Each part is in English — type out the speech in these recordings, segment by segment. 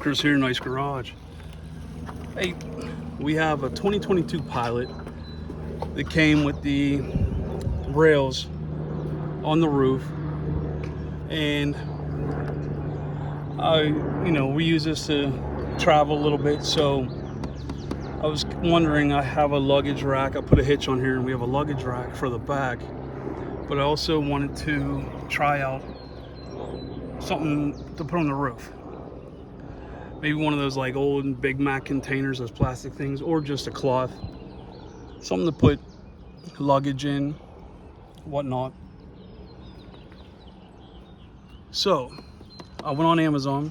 Walker's here, nice garage. Hey, we have a 2022 Pilot that came with the rails on the roof, and we use this to travel a little bit. So I was wondering, I have a luggage rack. I put a hitch on here, and we have a luggage rack for the back. But I also wanted to try out something to put on the roof. Maybe one of those like old Big Mac containers, those plastic things, or just a cloth. Something to put luggage in, whatnot. So I went on Amazon.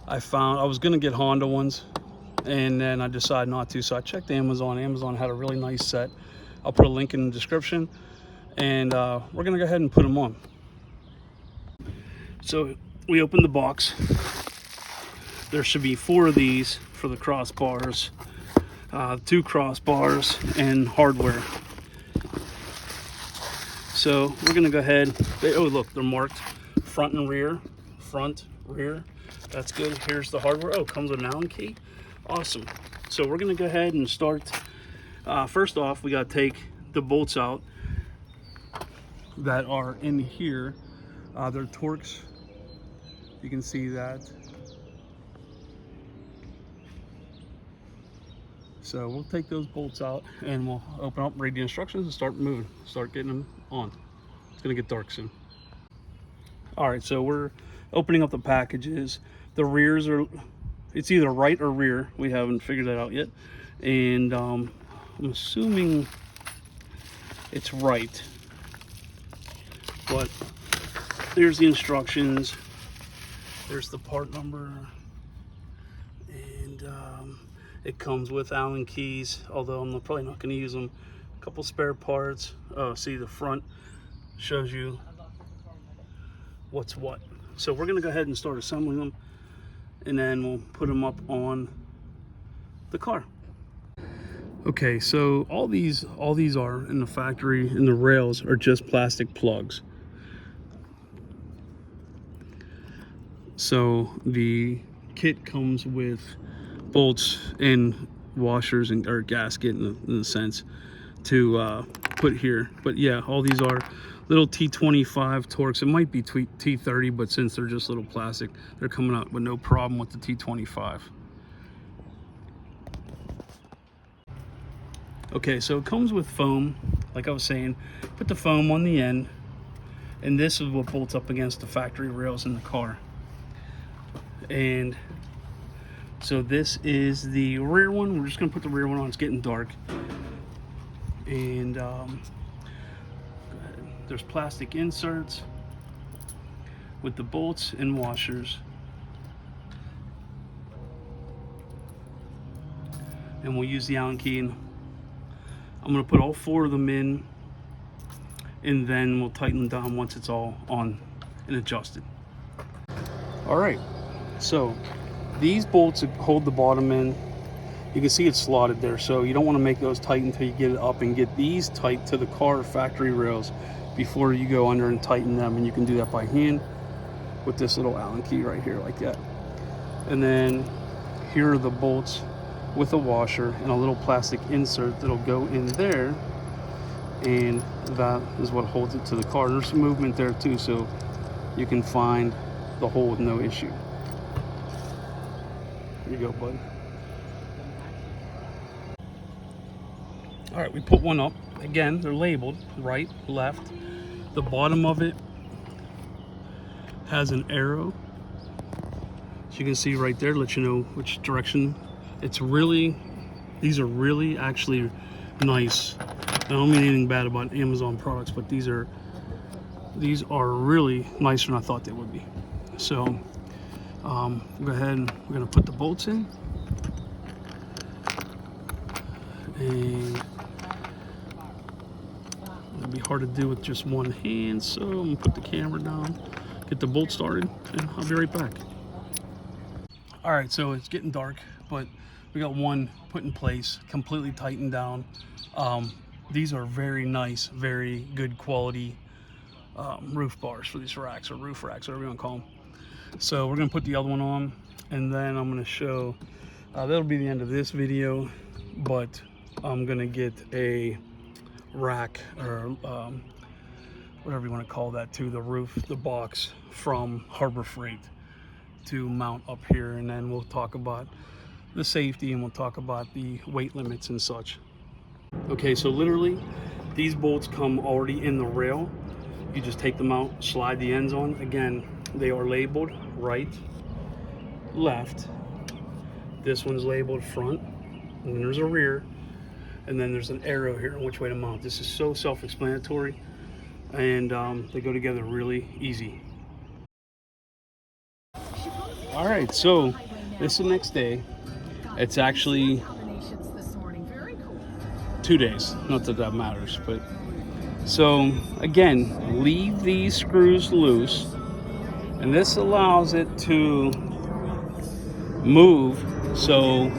I was gonna get Honda ones, and then I decided not to. So I checked Amazon. Amazon had a really nice set. I'll put a link in the description, and we're gonna go ahead and put them on. So we opened the box. There should be 4 of these for the crossbars, 2 crossbars, and hardware. So we're gonna go ahead. Oh look, they're marked front and rear. Front, rear. That's good. Here's the hardware. Oh, comes with an Allen key. Awesome. So we're gonna go ahead and start. First off, we gotta take the bolts out that are in here. They're Torx. You can see that. So we'll take those bolts out and we'll open up, read the instructions, and start moving, start getting them on. It's gonna get dark soon. All right, so we're opening up the packages. The rears are, it's either right or rear. We haven't figured that out yet. And I'm assuming it's right. But there's the instructions. There's the part number. And it comes with Allen keys, although I'm probably not going to use them. A couple spare parts. Oh, see, the front shows you what's what. So we're going to go ahead and start assembling them, and then we'll put them up on the car. Okay, so all these are in the factory, and the rails are just plastic plugs. So the kit comes with bolts and washers and or gasket in a sense to put here. But yeah, all these are little T25 Torx. It might be T30, but since they're just little plastic, they're coming out with no problem with the T25. Okay, so it comes with foam, like I was saying. Put the foam on the end, and this is what bolts up against the factory rails in the car. And so this is the rear one. We're just gonna put the rear one on. It's getting dark. And there's plastic inserts with the bolts and washers. And we'll use the Allen key, and I'm gonna put all 4 of them in, and then we'll tighten them down once it's all on and adjusted. All right, so these bolts hold the bottom in. You can see it's slotted there, so you don't want to make those tight until you get it up and get these tight to the car factory rails before you go under and tighten them. And you can do that by hand with this little Allen key right here, like that. And then here are the bolts with a washer and a little plastic insert that'll go in there, and that is what holds it to the car. There's some movement there too, so you can find the hole with no issue. Here you go, bud. All right, we put one up. Again, they're labeled right, left. The bottom of it has an arrow. So you can see right there, let you know which direction. These are really actually nice. I don't mean anything bad about Amazon products, but these are really nicer than I thought they would be. So go ahead and we're gonna put the bolts in, and it'll be hard to do with just one hand, so I'm gonna put the camera down, get the bolt started, and I'll be right back. All right, so it's getting dark, but we got one put in place, completely tightened down. These are very nice, very good quality roof bars for these racks, or roof racks, whatever you want to call them. So we're gonna put the other one on. And then I'm going to show, that'll be the end of this video, but I'm going to get a rack, or whatever you want to call that, to the roof, the box from Harbor Freight to mount up here. And then we'll talk about the safety, and we'll talk about the weight limits and such. Okay, so literally these bolts come already in the rail. You just take them out, slide the ends on. Again, they are labeled right, left. This one's labeled front, and then there's a rear, and then there's an arrow here on which way to mount. This is so self-explanatory, and they go together really easy. All right, so this is the next day. It's actually 2 days, not that that matters, but so again, leave these screws loose, and this allows it to move. So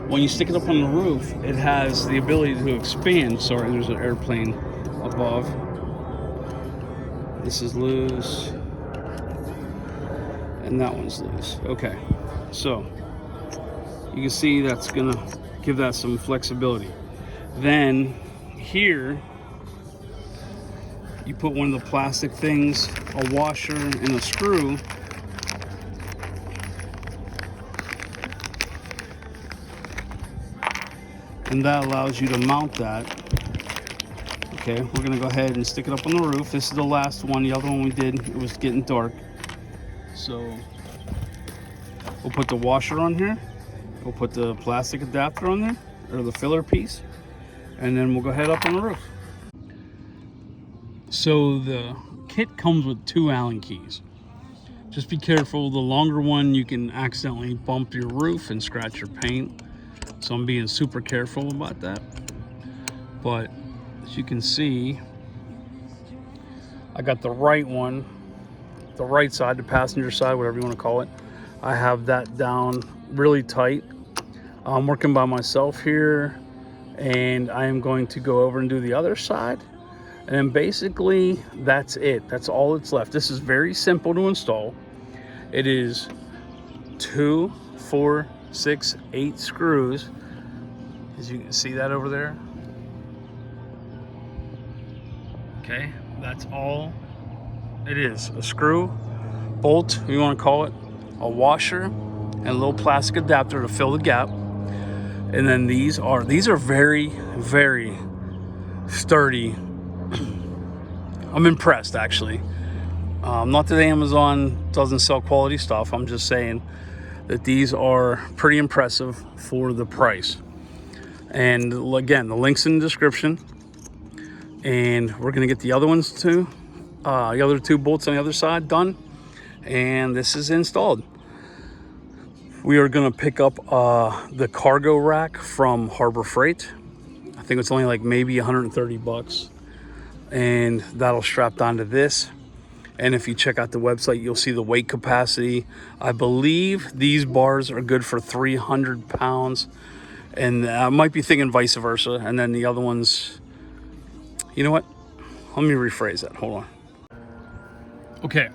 when you stick it up on the roof, it has the ability to expand. Sorry, there's an airplane above. This is loose, and that one's loose. Okay, so you can see that's gonna give that some flexibility. Then here you put one of the plastic things, a washer and a screw, and that allows you to mount that. Okay, we're gonna go ahead and stick it up on the roof. This is the last one. The other one we did, it was getting dark, so we'll put the washer on here. We'll put the plastic adapter on there, or the filler piece, and then we'll go ahead up on the roof. So the kit comes with 2 Allen keys. Just be careful. The longer one, you can accidentally bump your roof and scratch your paint. So I'm being super careful about that. But as you can see, I got the right one, the right side, the passenger side, whatever you want to call it. I have that down really tight. I'm working by myself here, and I am going to go over and do the other side. And then basically that's it. That's all that's left. This is very simple to install. It is 2, 4, 6, 8 screws. As you can see that over there. Okay, that's all it is. A screw, bolt, you want to call it, a washer, and a little plastic adapter to fill the gap. And then these are very, very sturdy. I'm impressed, actually. Not that Amazon doesn't sell quality stuff. I'm just saying that these are pretty impressive for the price. And again, the link's in the description. And we're gonna get the other ones too, the other 2 bolts on the other side done. And this is installed. We are gonna pick up the cargo rack from Harbor Freight. I think it's only like maybe 130 bucks. And that'll strap onto this. And if you check out the website, you'll see the weight capacity. I believe these bars are good for 300 pounds. And I might be thinking vice versa. And then the other ones, you know what? Let me rephrase that. Hold on. Okay,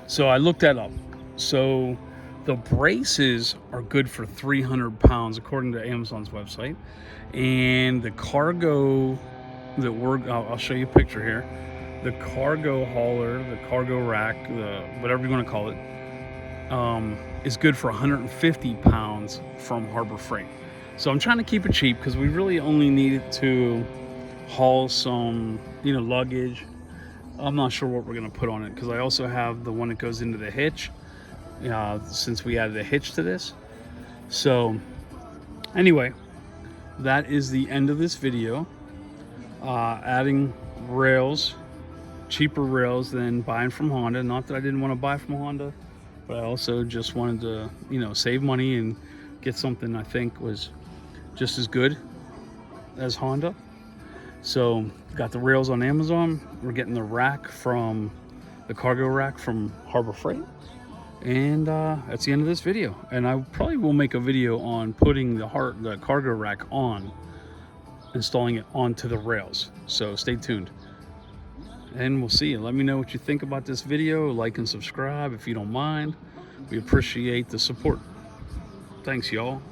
so I looked that up. So the braces are good for 300 pounds according to Amazon's website. And the cargo that I'll show you a picture here. The cargo hauler, the cargo rack, the whatever you want to call it, is good for 150 pounds from Harbor Freight. So I'm trying to keep it cheap because we really only need it to haul some, luggage. I'm not sure what we're gonna put on it because I also have the one that goes into the hitch, since we added a hitch to this. So anyway, that is the end of this video. Adding rails, cheaper rails than buying from Honda. Not that I didn't want to buy from Honda, but I also just wanted to, save money and get something I think was just as good as Honda. So got the rails on Amazon. We're getting the rack from the cargo rack from Harbor Freight. And that's the end of this video. And I probably will make a video on putting the cargo rack on, installing it onto the rails. So stay tuned. And we'll see you. Let me know what you think about this video. Like and subscribe if you don't mind. We appreciate the support. Thanks, y'all.